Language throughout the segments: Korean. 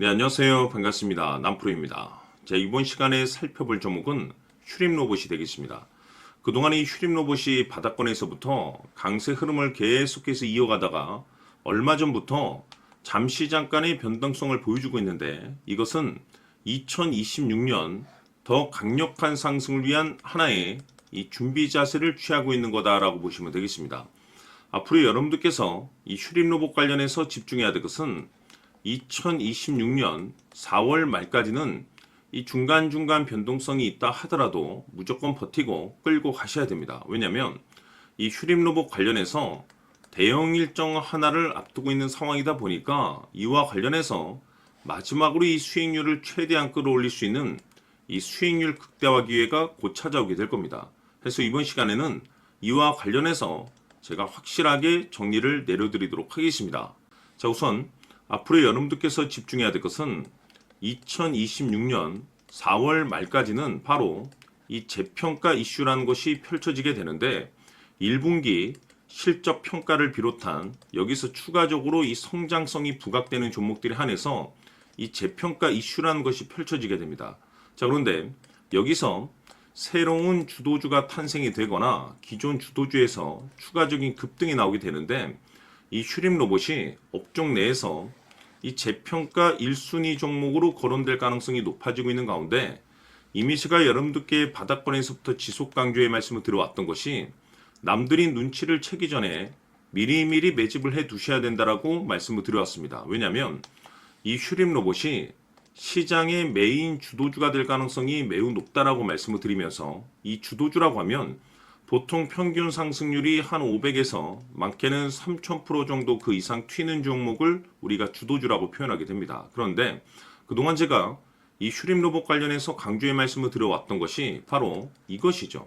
네, 안녕하세요. 반갑습니다. 남프로입니다. 자, 이번 시간에 살펴볼 종목은 슈림 로봇이 되겠습니다. 그동안 이 슈림 로봇이 바닥권에서부터 강세 흐름을 계속해서 이어가다가 얼마 전부터 잠시 잠깐의 변동성을 보여주고 있는데, 이것은 2026년 더 강력한 상승을 위한 하나의 이 준비 자세를 취하고 있는 거다라고 보시면 되겠습니다. 앞으로 여러분들께서 이 슈림 로봇 관련해서 집중해야 될 것은 2026년 4월 말까지는 이 중간중간 변동성이 있다 하더라도 무조건 버티고 끌고 가셔야 됩니다. 왜냐하면 이 슈림 로봇 관련해서 대형 일정 하나를 앞두고 있는 상황이다 보니까 이와 관련해서 마지막으로 이 수익률을 최대한 끌어올릴 수 있는 이 수익률 극대화 기회가 곧 찾아오게 될 겁니다. 그래서 이번 시간에는 이와 관련해서 제가 확실하게 정리를 내려드리도록 하겠습니다. 자, 우선 앞으로 여러분들께서 집중해야 될 것은 2026년 4월 말까지는 바로 이 재평가 이슈라는 것이 펼쳐지게 되는데, 1분기 실적 평가를 비롯한 여기서 추가적으로 이 성장성이 부각되는 종목들에 한해서 이 재평가 이슈라는 것이 펼쳐지게 됩니다. 자, 그런데 여기서 새로운 주도주가 탄생이 되거나 기존 주도주에서 추가적인 급등이 나오게 되는데, 이 슈림 로봇이 업종 내에서 이 재평가 1순위 종목으로 거론될 가능성이 높아지고 있는 가운데, 이미 제가 여러분들께 바닥권에서부터 지속 강조의 말씀을 드려왔던 것이 남들이 눈치를 채기 전에 미리미리 매집을 해 두셔야 된다라고 말씀을 드려왔습니다. 왜냐하면 이 슈림 로봇이 시장의 메인 주도주가 될 가능성이 매우 높다라고 말씀을 드리면서, 이 주도주라고 하면 보통 평균 상승률이 한 500에서 많게는 3000% 정도 그 이상 튀는 종목을 우리가 주도주라고 표현하게 됩니다. 그런데 그동안 제가 이 슈림 로봇 관련해서 강조의 말씀을 드려왔던 것이 바로 이것이죠.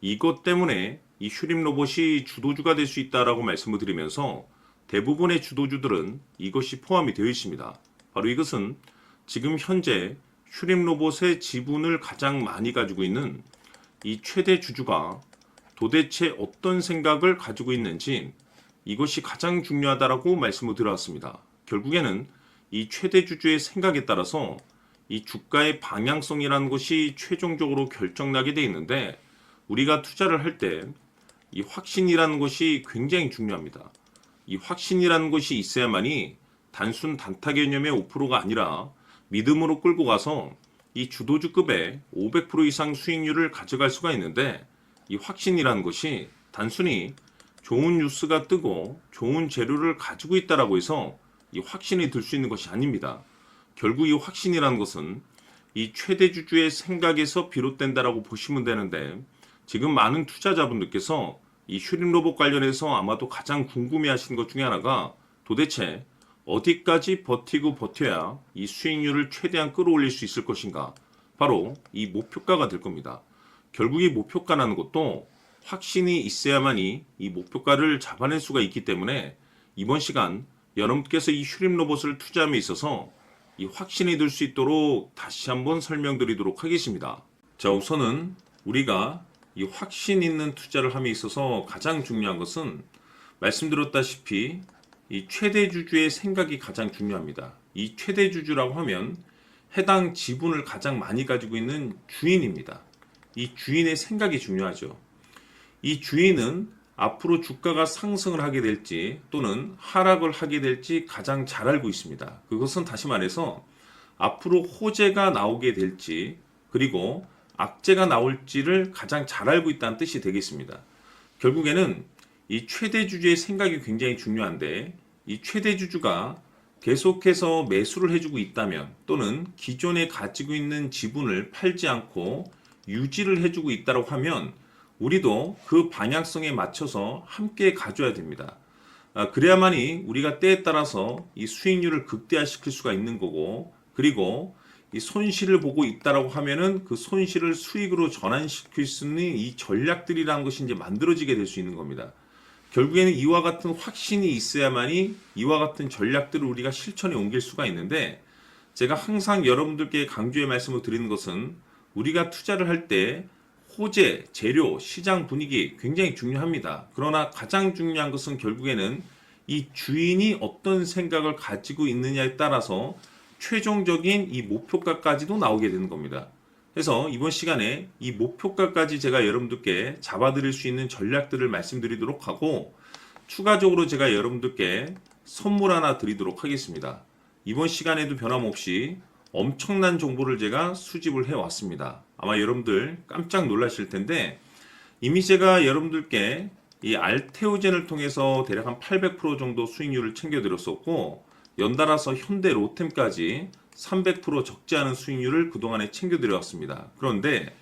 이것 때문에 이 슈림 로봇이 주도주가 될 수 있다라고 말씀을 드리면서 대부분의 주도주들은 이것이 포함이 되어 있습니다. 바로 이것은 지금 현재 슈림 로봇의 지분을 가장 많이 가지고 있는 이 최대 주주가 도대체 어떤 생각을 가지고 있는지, 이것이 가장 중요하다라고 말씀을 드려왔습니다. 결국에는 이 최대 주주의 생각에 따라서 이 주가의 방향성이라는 것이 최종적으로 결정나게 되어 있는데, 우리가 투자를 할 때 이 확신이라는 것이 굉장히 중요합니다. 이 확신이라는 것이 있어야만이 단순 단타 개념의 5%가 아니라 믿음으로 끌고 가서 이 주도주급의 500% 이상 수익률을 가져갈 수가 있는데, 이 확신이라는 것이 단순히 좋은 뉴스가 뜨고 좋은 재료를 가지고 있다라고 해서 이 확신이 들 수 있는 것이 아닙니다. 결국 이 확신이라는 것은 이 최대 주주의 생각에서 비롯된다라고 보시면 되는데, 지금 많은 투자자분들께서 이 슈림 로봇 관련해서 아마도 가장 궁금해하시는 것 중에 하나가 도대체 어디까지 버티고 버텨야 이 수익률을 최대한 끌어올릴 수 있을 것인가, 바로 이 목표가가 될 겁니다. 결국 이 목표가라는 것도 확신이 있어야만이 이 목표가를 잡아낼 수가 있기 때문에, 이번 시간 여러분께서 이 슈림 로봇을 투자함에 있어서 이 확신이 들 수 있도록 다시 한번 설명드리도록 하겠습니다. 자, 우선은 우리가 이 확신 있는 투자를 함에 있어서 가장 중요한 것은 말씀드렸다시피 이 최대 주주의 생각이 가장 중요합니다. 이 최대 주주라고 하면 해당 지분을 가장 많이 가지고 있는 주인입니다. 이 주인의 생각이 중요하죠. 이 주인은 앞으로 주가가 상승을 하게 될지 또는 하락을 하게 될지 가장 잘 알고 있습니다. 그것은 다시 말해서 앞으로 호재가 나오게 될지 그리고 악재가 나올지를 가장 잘 알고 있다는 뜻이 되겠습니다. 결국에는 이 최대 주주의 생각이 굉장히 중요한데, 이 최대 주주가 계속해서 매수를 해주고 있다면 또는 기존에 가지고 있는 지분을 팔지 않고 유지를 해주고 있다고 하면 우리도 그 방향성에 맞춰서 함께 가져야 됩니다. 그래야만이 우리가 때에 따라서 이 수익률을 극대화시킬 수가 있는 거고, 그리고 이 손실을 보고 있다라고 하면은 그 손실을 수익으로 전환시킬 수 있는 이 전략들이라는 것이 이제 만들어지게 될 수 있는 겁니다. 결국에는 이와 같은 확신이 있어야만이 이와 같은 전략들을 우리가 실천에 옮길 수가 있는데, 제가 항상 여러분들께 강조의 말씀을 드리는 것은 우리가 투자를 할 때 호재, 재료, 시장 분위기 굉장히 중요합니다. 그러나 가장 중요한 것은 결국에는 이 주인이 어떤 생각을 가지고 있느냐에 따라서 최종적인 이 목표가까지도 나오게 되는 겁니다. 그래서 이번 시간에 이 목표가까지 제가 여러분들께 잡아드릴 수 있는 전략들을 말씀드리도록 하고, 추가적으로 제가 여러분들께 선물 하나 드리도록 하겠습니다. 이번 시간에도 변함없이 엄청난 정보를 제가 수집을 해왔습니다. 아마 여러분들 깜짝 놀라실 텐데, 이미 제가 여러분들께 이 알테오젠을 통해서 대략 한 800% 정도 수익률을 챙겨드렸었고, 연달아서 현대 로템까지 300% 적지 않은 수익률을 그동안에 챙겨드려왔습니다. 그런데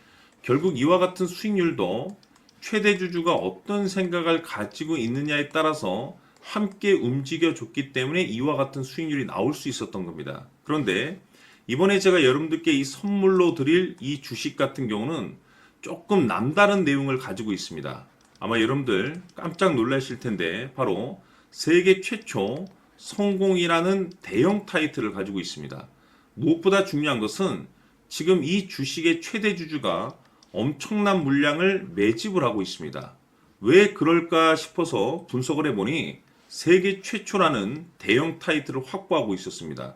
결국 이와 같은 수익률도 최대 주주가 어떤 생각을 가지고 있느냐에 따라서 함께 움직여줬기 때문에 이와 같은 수익률이 나올 수 있었던 겁니다. 그런데 이번에 제가 여러분들께 이 선물로 드릴 이 주식 같은 경우는 조금 남다른 내용을 가지고 있습니다. 아마 여러분들 깜짝 놀라실 텐데, 바로 세계 최초 성공이라는 대형 타이틀을 가지고 있습니다. 무엇보다 중요한 것은 지금 이 주식의 최대 주주가 엄청난 물량을 매집을 하고 있습니다. 왜 그럴까 싶어서 분석을 해보니 세계 최초라는 대형 타이틀을 확보하고 있었습니다.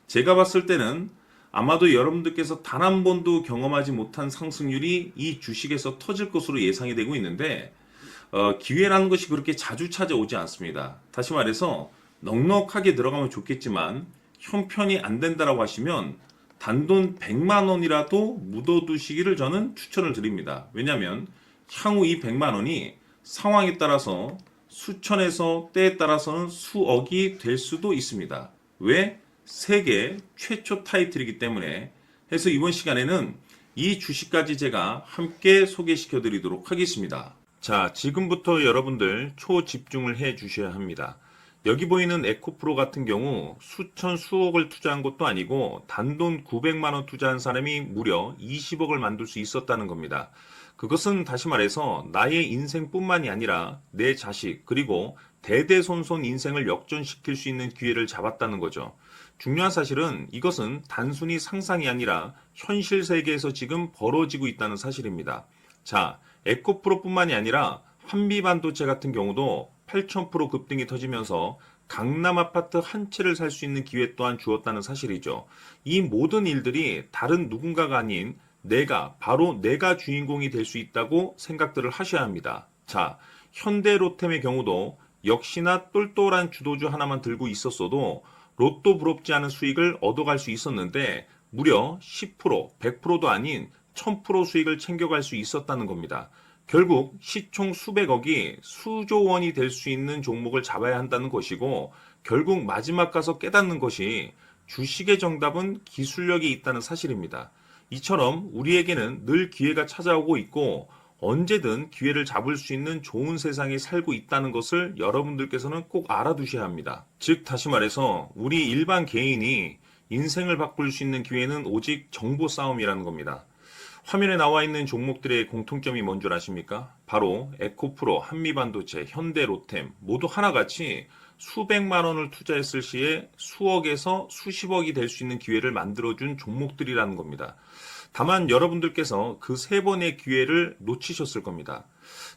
제가 봤을 때는 아마도 여러분들께서 단 한 번도 경험하지 못한 상승률이 이 주식에서 터질 것으로 예상이 되고 있는데, 기회라는 것이 그렇게 자주 찾아오지 않습니다. 다시 말해서 넉넉하게 들어가면 좋겠지만 형편이 안 된다라고 하시면 단돈 100만 원이라도 묻어두시기를 저는 추천을 드립니다. 왜냐하면 향후 이 100만 원이 상황에 따라서 수천에서 때에 따라서는 수억이 될 수도 있습니다. 왜? 세계 최초 타이틀이기 때문에. 해서 이번 시간에는 이 주식까지 제가 함께 소개시켜 드리도록 하겠습니다. 자, 지금부터 여러분들 초집중을 해 주셔야 합니다. 여기 보이는 에코프로 같은 경우 수천 수억을 투자한 것도 아니고 단돈 900만 원 투자한 사람이 무려 20억을 만들 수 있었다는 겁니다. 그것은 다시 말해서 나의 인생뿐만이 아니라 내 자식 그리고 대대손손 인생을 역전시킬 수 있는 기회를 잡았다는 거죠. 중요한 사실은 이것은 단순히 상상이 아니라 현실 세계에서 지금 벌어지고 있다는 사실입니다. 자, 에코프로뿐만이 아니라 한미반도체 같은 경우도 8,000% 급등이 터지면서 강남 아파트 한 채를 살 수 있는 기회 또한 주었다는 사실이죠. 이 모든 일들이 다른 누군가가 아닌 바로 내가 주인공이 될 수 있다고 생각들을 하셔야 합니다. 자, 현대로템의 경우도 역시나 똘똘한 주도주 하나만 들고 있었어도 로또 부럽지 않은 수익을 얻어갈 수 있었는데 무려 10%, 100%도 아닌 1000% 수익을 챙겨갈 수 있었다는 겁니다. 결국 시총 수백억이 수조 원이 될 수 있는 종목을 잡아야 한다는 것이고, 결국 마지막 가서 깨닫는 것이 주식의 정답은 기술력이 있다는 사실입니다. 이처럼 우리에게는 늘 기회가 찾아오고 있고 언제든 기회를 잡을 수 있는 좋은 세상에 살고 있다는 것을 여러분들께서는 꼭 알아두셔야 합니다. 즉 다시 말해서 우리 일반 개인이 인생을 바꿀 수 있는 기회는 오직 정보 싸움이라는 겁니다. 화면에 나와 있는 종목들의 공통점이 뭔 줄 아십니까? 바로 에코프로, 한미반도체, 현대로템 모두 하나같이 수백만 원을 투자했을 시에 수억에서 수십억이 될 수 있는 기회를 만들어준 종목들이라는 겁니다. 다만 여러분들께서 그 세 번의 기회를 놓치셨을 겁니다.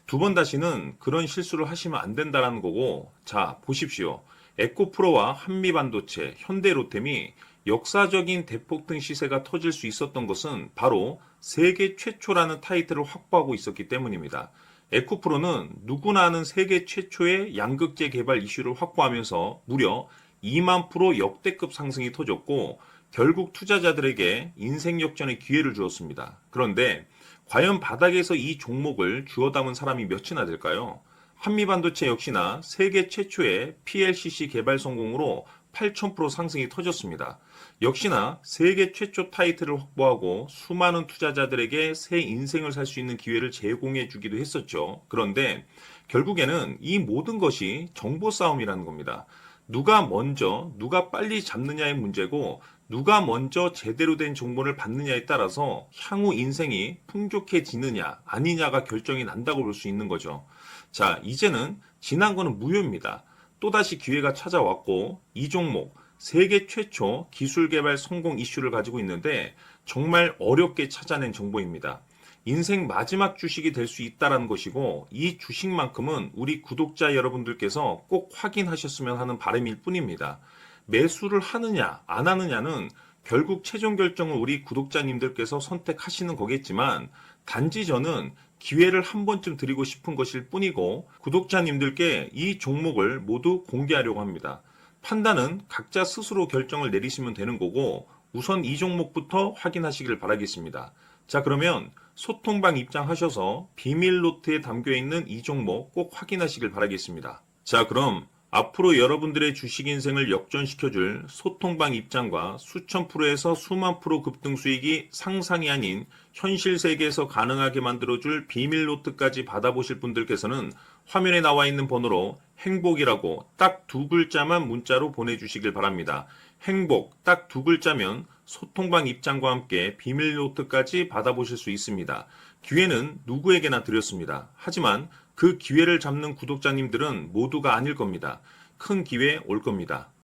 두 번 다시는 그런 실수를 하시면 안 된다는 거고, 자 보십시오. 에코프로와 한미반도체, 현대로템이 역사적인 대폭등 시세가 터질 수 있었던 것은 바로 세계 최초라는 타이틀을 확보하고 있었기 때문입니다. 에코프로는 누구나 아는 세계 최초의 양극재 개발 이슈를 확보하면서 무려 2만 프로 역대급 상승이 터졌고 결국 투자자들에게 인생 역전의 기회를 주었습니다. 그런데 과연 바닥에서 이 종목을 주워 담은 사람이 몇이나 될까요? 한미반도체 역시나 세계 최초의 PLCC 개발 성공으로 8,000% 상승이 터졌습니다. 역시나 세계 최초 타이틀을 확보하고 수많은 투자자들에게 새 인생을 살 수 있는 기회를 제공해 주기도 했었죠. 그런데 결국에는 이 모든 것이 정보 싸움이라는 겁니다. 누가 먼저, 누가 빨리 잡느냐의 문제고 누가 먼저 제대로 된 정보를 받느냐에 따라서 향후 인생이 풍족해지느냐 아니냐가 결정이 난다고 볼 수 있는 거죠. 자, 이제는 지난 거는 무효입니다. 또다시 기회가 찾아왔고 이 종목 세계 최초 기술 개발 성공 이슈를 가지고 있는데 정말 어렵게 찾아낸 정보입니다. 인생 마지막 주식이 될 수 있다는 것이고 이 주식만큼은 우리 구독자 여러분들께서 꼭 확인하셨으면 하는 바람일 뿐입니다. 매수를 하느냐, 안 하느냐는 결국 최종 결정을 우리 구독자님들께서 선택하시는 거겠지만, 단지 저는 기회를 한 번쯤 드리고 싶은 것일 뿐이고, 구독자님들께 이 종목을 모두 공개하려고 합니다. 판단은 각자 스스로 결정을 내리시면 되는 거고, 우선 이 종목부터 확인하시길 바라겠습니다. 자, 그러면 소통방 입장하셔서 비밀 노트에 담겨 있는 이 종목 꼭 확인하시길 바라겠습니다. 자, 그럼 앞으로 여러분들의 주식 인생을 역전시켜줄 소통방 입장과 수천 프로에서 수만 프로 급등 수익이 상상이 아닌 현실 세계에서 가능하게 만들어줄 비밀 노트까지 받아보실 분들께서는 화면에 나와 있는 번호로 행복이라고 딱 두 글자만 문자로 보내주시길 바랍니다. 행복 딱 두 글자면 소통방 입장과 함께 비밀 노트까지 받아보실 수 있습니다. 기회는 누구에게나 드렸습니다. 하지만 그 기회를 잡는 구독자님들은 모두가 아닐 겁니다. 큰 기회 올 겁니다.